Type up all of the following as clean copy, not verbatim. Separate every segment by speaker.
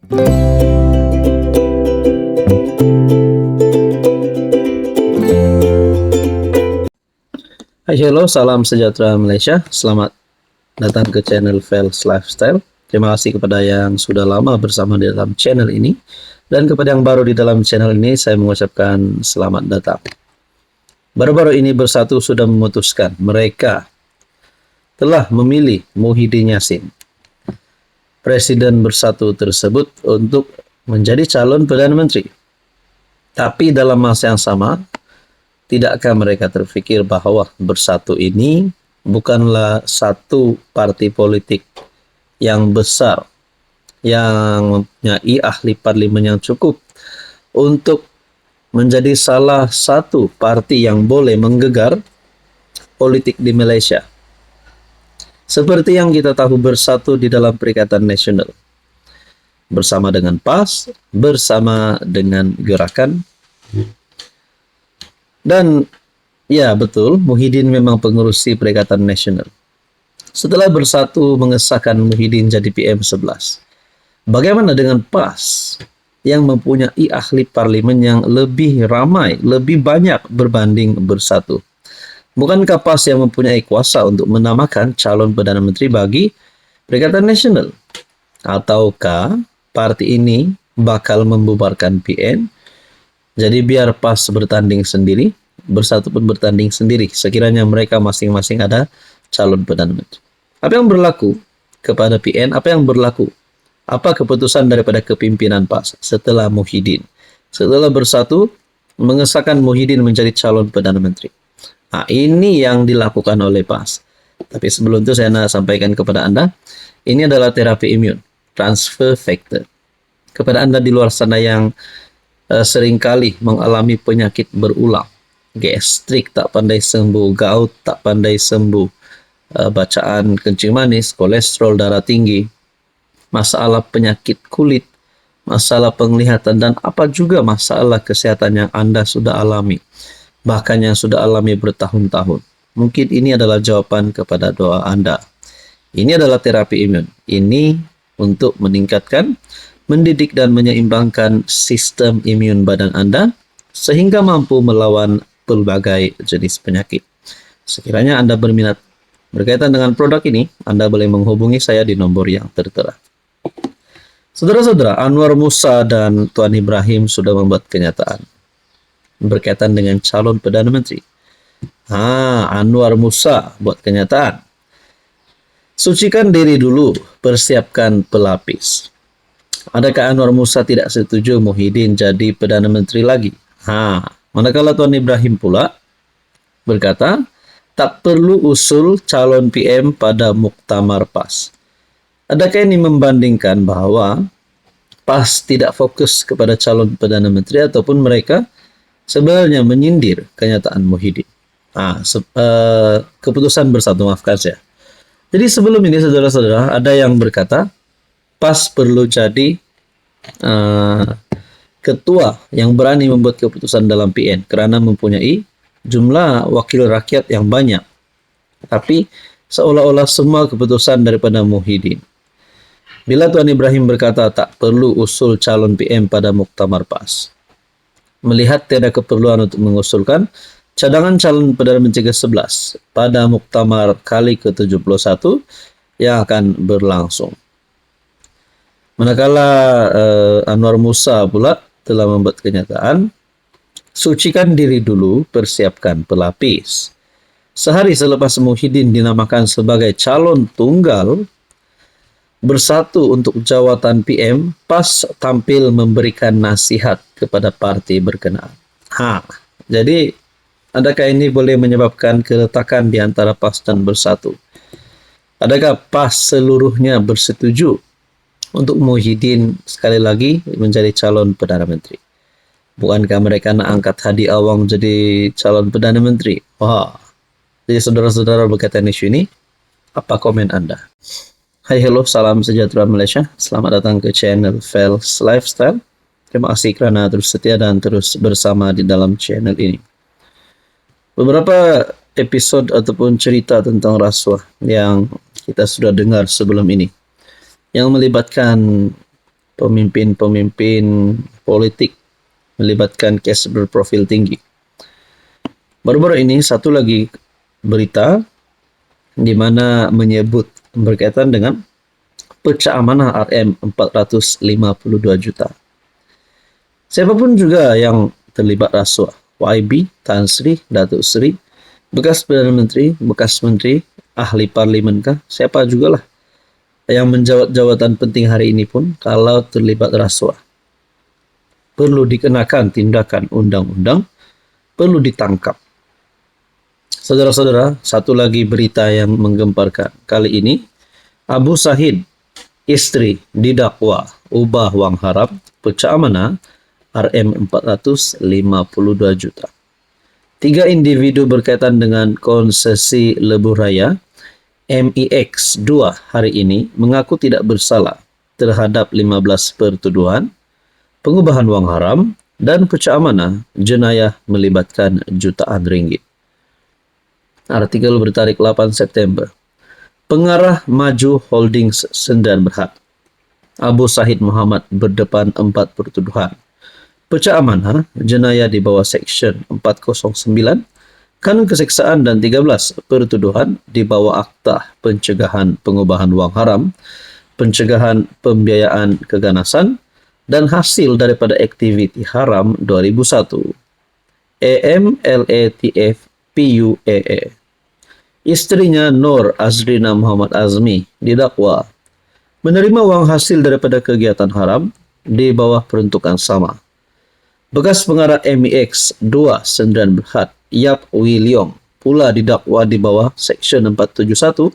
Speaker 1: Hai, hello, salam sejahtera Malaysia. Selamat datang ke channel Fels Lifestyle. Terima kasih kepada yang sudah lama bersama di dalam channel ini. Dan kepada yang baru di dalam channel ini, saya mengucapkan selamat datang. Baru-baru ini Bersatu sudah memutuskan mereka telah memilih Muhyiddin Yassin, Presiden Bersatu tersebut, untuk menjadi calon Perdana Menteri. Tapi dalam masa yang sama, tidakkah mereka terfikir bahwa Bersatu ini bukanlah satu parti politik yang besar, yang mempunyai ahli parlimen yang cukup untuk menjadi salah satu parti yang boleh menggegar politik di Malaysia? Seperti yang kita tahu, Bersatu di dalam Perikatan Nasional, bersama dengan PAS, bersama dengan Gerakan. Dan ya betul, Muhyiddin memang pengurusi Perikatan Nasional. Setelah Bersatu mengesahkan Muhyiddin jadi PM11, bagaimana dengan PAS yang mempunyai ahli parlimen yang lebih ramai, lebih banyak berbanding Bersatu? Bukankah PAS yang mempunyai kuasa untuk menamakan calon Perdana Menteri bagi Perikatan Nasional? Ataukah parti ini bakal membubarkan PN? Jadi biar PAS bertanding sendiri, Bersatu pun bertanding sendiri, sekiranya mereka masing-masing ada calon Perdana Menteri. Apa yang berlaku kepada PN? Apa yang berlaku? Apa keputusan daripada kepimpinan PAS setelah Muhyiddin? Setelah Bersatu mengesahkan Muhyiddin menjadi calon Perdana Menteri. Nah, ini yang dilakukan oleh PAS. Tapi sebelum itu saya nak sampaikan kepada Anda, ini adalah terapi imun, transfer factor. Kepada Anda di luar sana yang seringkali mengalami penyakit berulang, gastrik tak pandai sembuh, gout tak pandai sembuh, bacaan kencing manis, kolesterol darah tinggi, masalah penyakit kulit, masalah penglihatan, dan apa juga masalah kesehatan yang Anda sudah alami, bahkan yang sudah alami bertahun-tahun. Mungkin ini adalah jawaban kepada doa Anda. Ini adalah terapi imun. Ini untuk meningkatkan, mendidik dan menyeimbangkan sistem imun badan Anda sehingga mampu melawan pelbagai jenis penyakit. Sekiranya Anda berminat berkaitan dengan produk ini, Anda boleh menghubungi saya di nomor yang tertera. Saudara-saudara, Anwar Musa dan Tuan Ibrahim sudah membuat kenyataan berkaitan dengan calon Perdana Menteri. Anwar Musa buat kenyataan. Sucikan diri dulu, persiapkan pelapis. Adakah Anwar Musa tidak setuju Muhyiddin jadi Perdana Menteri lagi? Manakala Tuan Ibrahim pula berkata, tak perlu usul calon PM pada muktamar PAS. Adakah ini membandingkan bahwa PAS tidak fokus kepada calon Perdana Menteri ataupun mereka sebenarnya menyindir kenyataan Muhyiddin? Keputusan Bersatu, maafkan saya. Jadi sebelum ini, saudara-saudara, ada yang berkata PAS perlu jadi ketua yang berani membuat keputusan dalam PN kerana mempunyai jumlah wakil rakyat yang banyak. Tapi seolah-olah semua keputusan daripada Muhyiddin. Bila Tuan Ibrahim berkata tak perlu usul calon PM pada muktamar PAS, melihat tiada keperluan untuk mengusulkan cadangan calon Perdana Menteri ke-11 pada muktamar kali ke-71 yang akan berlangsung. Manakala Anwar Musa pula telah membuat kenyataan, sucikan diri dulu, persiapkan pelapis. Sehari selepas Muhyiddin dinamakan sebagai calon tunggal Bersatu untuk jawatan PM, PAS tampil memberikan nasihat kepada parti berkenaan. Jadi adakah ini boleh menyebabkan keretakan di antara PAS dan Bersatu? Adakah PAS seluruhnya bersetuju untuk Muhyiddin sekali lagi menjadi calon Perdana Menteri? Bukankah mereka nak angkat Hadi Awang jadi calon Perdana Menteri? Jadi saudara-saudara berkaitan isu ini, apa komen Anda? Hai, hello, salam sejahtera Malaysia. Selamat datang ke channel Fels Lifestyle. Terima kasih kerana terus setia dan terus bersama di dalam channel ini. Beberapa episod ataupun cerita tentang rasuah yang kita sudah dengar sebelum ini, yang melibatkan pemimpin-pemimpin politik melibatkan kes berprofil tinggi. Baru-baru ini satu lagi berita di mana menyebut berkaitan dengan pecah amanah Rm452 juta. Siapapun juga yang terlibat rasuah, YB, Tan Sri, Datuk Seri, bekas Perdana Menteri, bekas Menteri, ahli parlimen kah, siapa jugalah yang menjawat jawatan penting hari ini pun kalau terlibat rasuah, perlu dikenakan tindakan undang-undang, perlu ditangkap. Saudara-saudara, satu lagi berita yang menggemparkan. Kali ini, Abu Sahid, istri didakwa ubah wang haram, pecah amanah Rm452 juta. 3 individu berkaitan dengan konsesi lebuh raya MIX 2 hari ini mengaku tidak bersalah terhadap 15 pertuduhan, pengubahan wang haram, dan pecah amanah jenayah melibatkan jutaan ringgit. Artikel bertarik 8 September. Pengarah Maju Holdings Sendirian Berhad, Abu Sahid Muhammad berdepan 4 pertuduhan. Pecah amanah jenayah di bawah Seksyen 409 Kanun Keseksaan dan 13 pertuduhan di bawah Akta Pencegahan Pengubahan Wang Haram, Pencegahan Pembiayaan Keganasan, dan hasil daripada aktiviti haram 2001 AMLATF PUAA. Istrinya Nur Azrina Muhammad Azmi didakwa menerima wang hasil daripada kegiatan haram di bawah peruntukan sama. Bekas pengarah MIX 2 Sendirian Berhad, Yap Wee Leong, pula didakwa di bawah Seksyen 471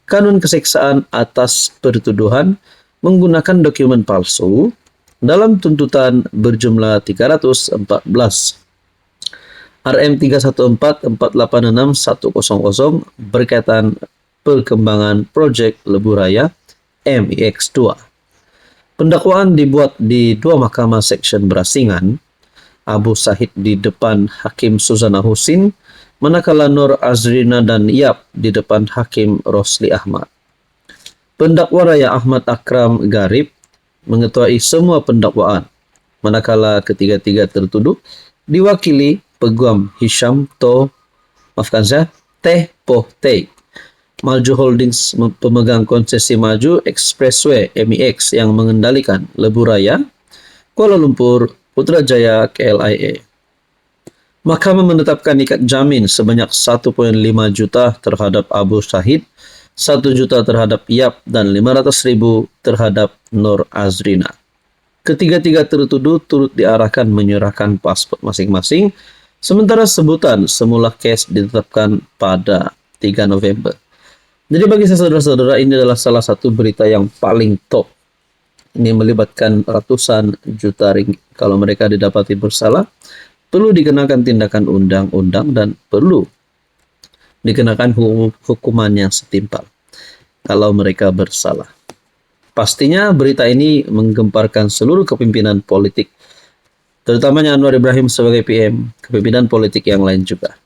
Speaker 1: Kanun Keseksaan atas pertuduhan menggunakan dokumen palsu dalam tuntutan berjumlah 314 RM314486100 berkaitan perkembangan projek lebuh raya MIX2. Pendakwaan dibuat di 2 mahkamah seksyen berasingan, Abu Sahid di depan Hakim Suzana Husin, manakala Nur Azrina dan Yap di depan Hakim Rosli Ahmad. Pendakwa raya Ahmad Akram Garib mengetuai semua pendakwaan, manakala ketiga-tiga tertuduh diwakili Peguam Hisham Teh Poh Teik. Maju Holdings pemegang konsesi Maju Expressway MIX yang mengendalikan lebuh raya Kuala Lumpur Putrajaya KLIA. Mahkamah menetapkan ikat jamin sebanyak 1.5 juta terhadap Abu Sahid, 1 juta terhadap Yap, dan 500,000 terhadap Nur Azrina. Ketiga-tiga tertuduh turut diarahkan menyerahkan paspor masing-masing, sementara sebutan semula kes ditetapkan pada 3 November. Jadi bagi saya saudara-saudara, ini adalah salah satu berita yang paling top. Ini melibatkan ratusan juta ringgit. Kalau mereka didapati bersalah, perlu dikenakan tindakan undang-undang dan perlu dikenakan hukuman yang setimpal kalau mereka bersalah. Pastinya berita ini menggemparkan seluruh kepimpinan politik, terutamanya Anwar Ibrahim sebagai PM, kepimpinan politik yang lain juga.